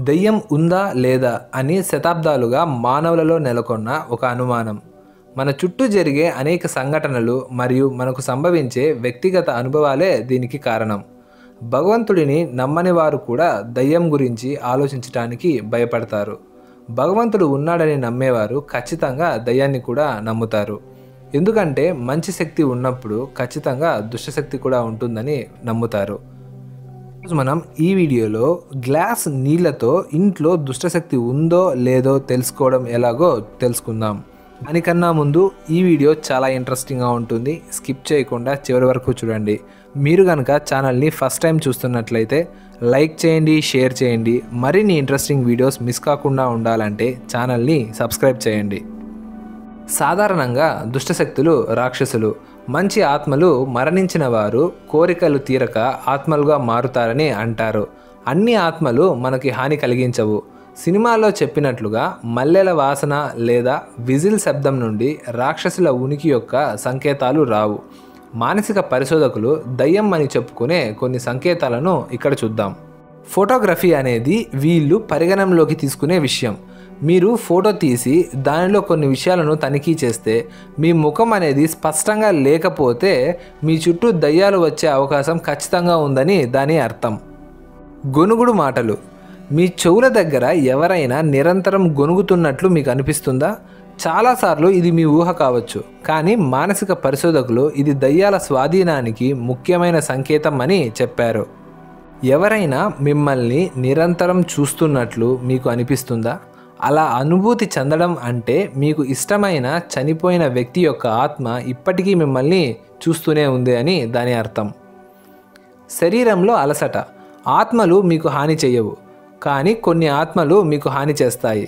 దెయ్యం ఉందా లేదా అని శతాబ్దాలుగా మానవులలో నెలకొన్న ఒక అనుమానం. మన చుట్టూ జరిగే అనేక సంఘటనలు మరియు మనకు సంభవించే వ్యక్తిగత అనుభవాలే దీనికి కారణం. భగవంతుడిని నమ్మని వారు కూడా దెయ్యం గురించి ఆలోచించటానికి భయపడతారు. భగవంతుడు ఉన్నాడని నమ్మేవారు ఖచ్చితంగా దెయ్యాన్ని కూడా నమ్ముతారు. ఎందుకంటే మంచి శక్తి ఉన్నప్పుడు ఖచ్చితంగా దుష్టశక్తి కూడా ఉంటుందని నమ్ముతారు. మనం ఈ వీడియోలో గ్లాస్ నీళ్ళతో ఇంట్లో దుష్టశక్తి ఉందో లేదో తెలుసుకోవడం ఎలాగో తెలుసుకుందాం. దానికన్నా ముందు ఈ వీడియో చాలా ఇంట్రెస్టింగ్గా ఉంటుంది. స్కిప్ చేయకుండా చివరి వరకు చూడండి. మీరు కనుక ఛానల్ని ఫస్ట్ టైం చూస్తున్నట్లయితే లైక్ చేయండి, షేర్ చేయండి. మరిన్ని ఇంట్రెస్టింగ్ వీడియోస్ మిస్ కాకుండా ఉండాలంటే ఛానల్ని సబ్స్క్రైబ్ చేయండి. సాధారణంగా దుష్టశక్తులు రాక్షసులు, మంచి ఆత్మలు మరణించిన వారు కోరికలు తీరక ఆత్మలుగా మారుతారని అంటారు. అన్ని ఆత్మలు మనకి హాని కలిగించవు. సినిమాల్లో చెప్పినట్లుగా మల్లెల వాసన లేదా విజిల్ శబ్దం నుండి రాక్షసుల ఉనికి యొక్క సంకేతాలు రావు. మానసిక పరిశోధకులు దయ్యం అని చెప్పుకునే కొన్ని సంకేతాలను ఇక్కడ చూద్దాం. ఫోటోగ్రఫీ అనేది వీళ్ళు పరిగణనలోకి తీసుకునే విషయం. మీరు ఫోటో తీసి దానిలో కొన్ని విషయాలను తనిఖీ చేస్తే మీ ముఖం అనేది స్పష్టంగా లేకపోతే మీ చుట్టూ దయ్యాలు వచ్చే అవకాశం ఖచ్చితంగా ఉందని దాని అర్థం. గొనుగుడు మాటలు. మీ చెవుల దగ్గర ఎవరైనా నిరంతరం గొనుగుతున్నట్లు మీకు అనిపిస్తుందా? చాలాసార్లు ఇది మీ ఊహ కావచ్చు, కానీ మానసిక పరిశోధకులు ఇది దయ్యాల స్వాధీనానికి ముఖ్యమైన సంకేతం అని చెప్పారు. ఎవరైనా మిమ్మల్ని నిరంతరం చూస్తున్నట్లు మీకు అనిపిస్తుందా? అలా అనుభూతి చెందడం అంటే మీకు ఇష్టమైన చనిపోయిన వ్యక్తి యొక్క ఆత్మ ఇప్పటికీ మిమ్మల్ని చూస్తూనే ఉంది అని దాని అర్థం. శరీరంలో అలసట. ఆత్మలు మీకు హాని చేయవు, కానీ కొన్ని ఆత్మలు మీకు హాని చేస్తాయి.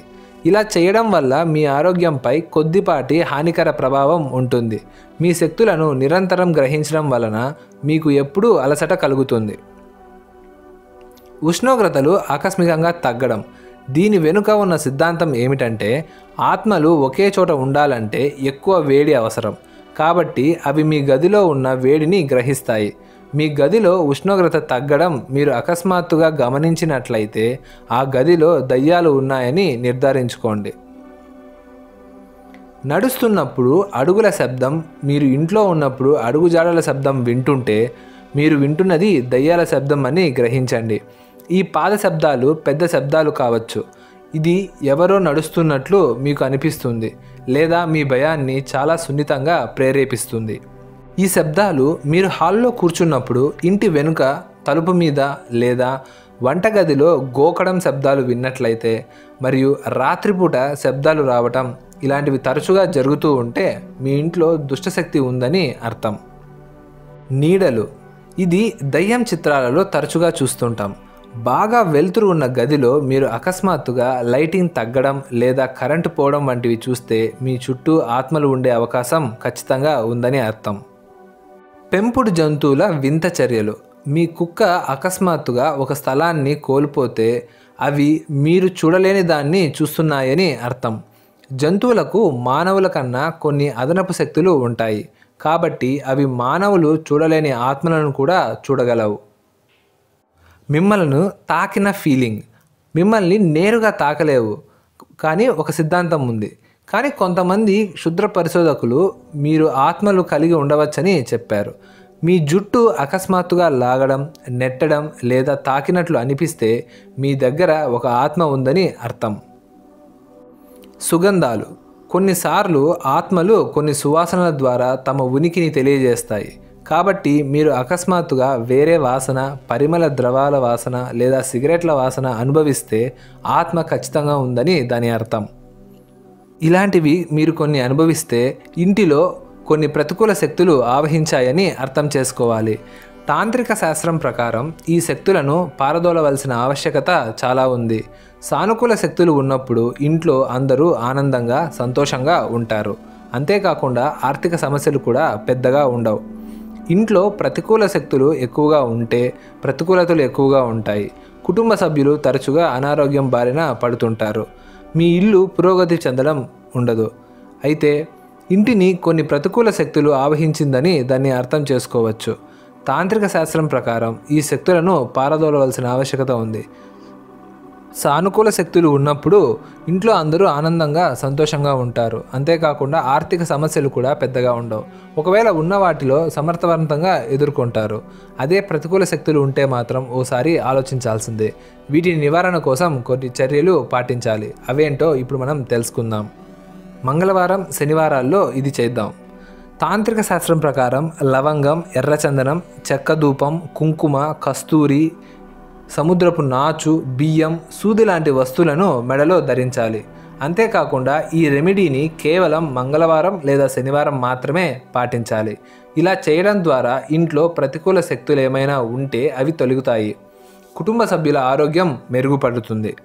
ఇలా చేయడం వల్ల మీ ఆరోగ్యంపై కొద్దిపాటి హానికర ప్రభావం ఉంటుంది. మీ శక్తులను నిరంతరం గ్రహించడం వలన మీకు ఎప్పుడూ అలసట కలుగుతుంది. ఉష్ణోగ్రతలు ఆకస్మికంగా తగ్గడం. దీని వెనుక ఉన్న సిద్ధాంతం ఏమిటంటే ఆత్మలు ఒకే చోట ఉండాలంటే ఎక్కువ వేడి అవసరం. కాబట్టి అవి మీ గదిలో ఉన్న వేడిని గ్రహిస్తాయి. మీ గదిలో ఉష్ణోగ్రత తగ్గడం మీరు అకస్మాత్తుగా గమనించినట్లయితే ఆ గదిలో దయ్యాలు ఉన్నాయని నిర్ధారించుకోండి. నడుస్తున్నప్పుడు అడుగుల శబ్దం. మీరు ఇంట్లో ఉన్నప్పుడు అడుగుజాడల శబ్దం వింటుంటే మీరు వింటున్నది దయ్యాల శబ్దం అని గ్రహించండి. ఈ పాద శబ్దాలు పెద్ద శబ్దాలు కావచ్చు. ఇది ఎవరో నడుస్తున్నట్లు మీకు అనిపిస్తుంది లేదా మీ భయాన్ని చాలా సున్నితంగా ప్రేరేపిస్తుంది. ఈ శబ్దాలు మీరు హాల్లో కూర్చున్నప్పుడు, ఇంటి వెనుక తలుపు మీద లేదా వంటగదిలో గోకడం శబ్దాలు విన్నట్లయితే మరియు రాత్రిపూట శబ్దాలు రావటం ఇలాంటివి తరచుగా జరుగుతూ ఉంటే మీ ఇంట్లో దుష్టశక్తి ఉందని అర్థం. నీడలు. ఇది దయ్యం చిత్రాలలో తరచుగా చూస్తుంటాం. బాగా వెలుతురు ఉన్న గదిలో మీరు అకస్మాత్తుగా లైటింగ్ తగ్గడం లేదా కరెంటు పోవడం వంటివి చూస్తే మీ చుట్టూ ఆత్మలు ఉండే అవకాశం ఖచ్చితంగా ఉందని అర్థం. పెంపుడు జంతువుల వింత చర్యలు. మీ కుక్క అకస్మాత్తుగా ఒక స్థలాన్ని కోల్పోతే అవి మీరు చూడలేని దాన్ని చూస్తున్నాయని అర్థం. జంతువులకు మానవుల కన్నా కొన్ని అదనపు శక్తులు ఉంటాయి, కాబట్టి అవి మానవులు చూడలేని ఆత్మలను కూడా చూడగలవు. మిమ్మల్ని తాకిన ఫీలింగ్. మిమ్మల్ని నేరుగా తాకలేవు, కానీ ఒక సిద్ధాంతం ఉంది. కానీ కొంతమంది క్షుద్ర పరిశోధకులు మీరు ఆత్మలు కలిగి ఉండవచ్చని చెప్పారు. మీ జుట్టు అకస్మాత్తుగా లాగడం, నెట్టడం లేదా తాకినట్లు అనిపిస్తే మీ దగ్గర ఒక ఆత్మ ఉందని అర్థం. సుగంధాలు. కొన్నిసార్లు ఆత్మలు కొన్ని సువాసనల ద్వారా తమ ఉనికిని తెలియజేస్తాయి. కాబట్టి మీరు అకస్మాత్తుగా వేరే వాసన, పరిమళ ద్రవాల వాసన లేదా సిగరెట్ల వాసన అనుభవిస్తే ఆత్మ ఖచ్చితంగా ఉందని దాని అర్థం. ఇలాంటివి మీరు కొన్ని అనుభవిస్తే ఇంటిలో కొన్ని ప్రతికూల శక్తులు ఆవహించాయని అర్థం చేసుకోవాలి. తాంత్రిక శాస్త్రం ప్రకారం ఈ శక్తులను పారదోలవలసిన ఆవశ్యకత చాలా ఉంది. సానుకూల శక్తులు ఉన్నప్పుడు ఇంట్లో అందరూ ఆనందంగా, సంతోషంగా ఉంటారు. అంతేకాకుండా ఆర్థిక సమస్యలు కూడా పెద్దగా ఉండవు. ఇంట్లో ప్రతికూల శక్తులు ఎక్కువగా ఉంటే ప్రతికూలతలు ఎక్కువగా ఉంటాయి. కుటుంబ సభ్యులు తరచుగా అనారోగ్యం బారిన పడుతుంటారు. మీ ఇల్లు పురోగతి చెందడం ఉండదు. అయితే ఇంటిని కొన్ని ప్రతికూల శక్తులు ఆవహించిందని దాన్ని అర్థం చేసుకోవచ్చు. తాంత్రిక శాస్త్రం ప్రకారం ఈ శక్తులను పారదోలవలసిన ఆవశ్యకత ఉంది. సానుకూల శక్తులు ఉన్నప్పుడు ఇంట్లో అందరూ ఆనందంగా సంతోషంగా ఉంటారు. అంతేకాకుండా ఆర్థిక సమస్యలు కూడా పెద్దగా ఉండవు. ఒకవేళ ఉన్న వాటిలో సమర్థవంతంగా ఎదుర్కొంటారు. అదే ప్రతికూల శక్తులు ఉంటే మాత్రం ఓసారి ఆలోచించాల్సిందే. వీటి నివారణ కోసం కొన్ని చర్యలు పాటించాలి. అవేంటో ఇప్పుడు మనం తెలుసుకుందాం. మంగళవారం, శనివారాల్లో ఇది చేద్దాం. తాంత్రిక శాస్త్రం ప్రకారం లవంగం, ఎర్రచందనం, చెక్క ధూపం, కుంకుమ, కస్తూరి, సముద్రపు నాచు, బియ్యం, సూది లాంటి వస్తువులను మెడలో ధరించాలి. అంతేకాకుండా ఈ రెమెడీని కేవలం మంగళవారం లేదా శనివారం మాత్రమే పాటించాలి. ఇలా చేయడం ద్వారా ఇంట్లో ప్రతికూల శక్తులు ఏమైనా ఉంటే అవి తొలగుతాయి. కుటుంబ సభ్యుల ఆరోగ్యం మెరుగుపడుతుంది.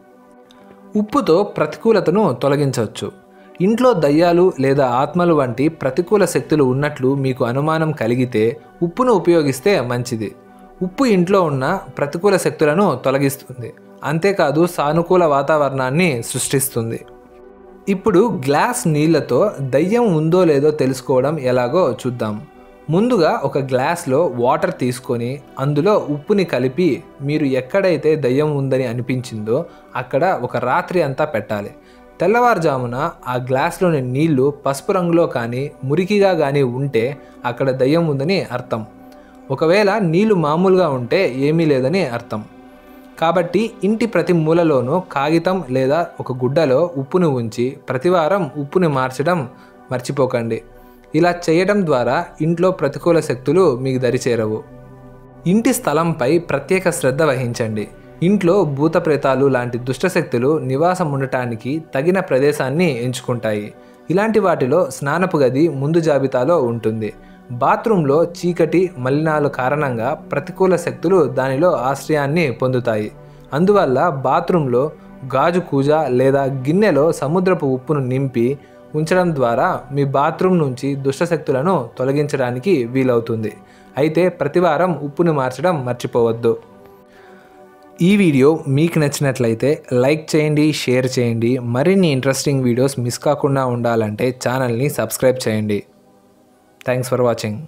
ఉప్పుతో ప్రతికూలతను తొలగించవచ్చు. ఇంట్లో దయ్యాలు లేదా ఆత్మలు వంటి ప్రతికూల శక్తులు ఉన్నట్లు మీకు అనుమానం కలిగితే ఉప్పును ఉపయోగిస్తే మంచిది. ఉప్పు ఇంట్లో ఉన్న ప్రతికూల శక్తులను తొలగిస్తుంది. అంతేకాదు సానుకూల వాతావరణాన్ని సృష్టిస్తుంది. ఇప్పుడు గ్లాస్ నీళ్లతో దయ్యం ఉందో లేదో తెలుసుకోవడం ఎలాగో చూద్దాం. ముందుగా ఒక గ్లాస్లో వాటర్ తీసుకొని అందులో ఉప్పుని కలిపి మీరు ఎక్కడైతే దయ్యం ఉందని అనిపించిందో అక్కడ ఒక రాత్రి అంతా పెట్టాలి. తెల్లవారుజామున ఆ గ్లాస్లోని నీళ్లు పసుపు రంగులో కానీ మురికిగా కానీ ఉంటే అక్కడ దయ్యం ఉందని అర్థం. ఒకవేళ నీళ్లు మామూలుగా ఉంటే ఏమీ లేదని అర్థం. కాబట్టి ఇంటి ప్రతి మూలలోనూ కాగితం లేదా ఒక గుడ్డలో ఉప్పును ఉంచి ప్రతివారం ఉప్పుని మార్చడం మర్చిపోకండి. ఇలా చేయడం ద్వారా ఇంట్లో ప్రతికూల శక్తులు మీకు దరిచేరవు. ఇంటి స్థలంపై ప్రత్యేక శ్రద్ధ వహించండి. ఇంట్లో భూత ప్రేతాలు లాంటి దుష్టశక్తులు నివాసం ఉండటానికి తగిన ప్రదేశాన్ని ఎంచుకుంటాయి. ఇలాంటి వాటిలో స్నానపు గది ముందు జాబితాలో ఉంటుంది. బాత్రూంలో చీకటి, మలినాల కారణంగా ప్రతికూల శక్తులు దానిలో ఆశ్రయాన్ని పొందుతాయి. అందువల్ల బాత్రూంలో గాజు కూజ లేదా గిన్నెలో సముద్రపు ఉప్పును నింపి ఉంచడం ద్వారా మీ బాత్రూమ్ నుంచి దుష్టశక్తులను తొలగించడానికి వీలవుతుంది. అయితే ప్రతివారం ఉప్పుని మార్చడం మర్చిపోవద్దు. ఈ వీడియో మీకు నచ్చినట్లయితే లైక్ చేయండి, షేర్ చేయండి. మరిన్ని ఇంట్రెస్టింగ్ వీడియోస్ మిస్ కాకుండా ఉండాలంటే ఛానల్ని సబ్స్క్రైబ్ చేయండి. Thanks for watching.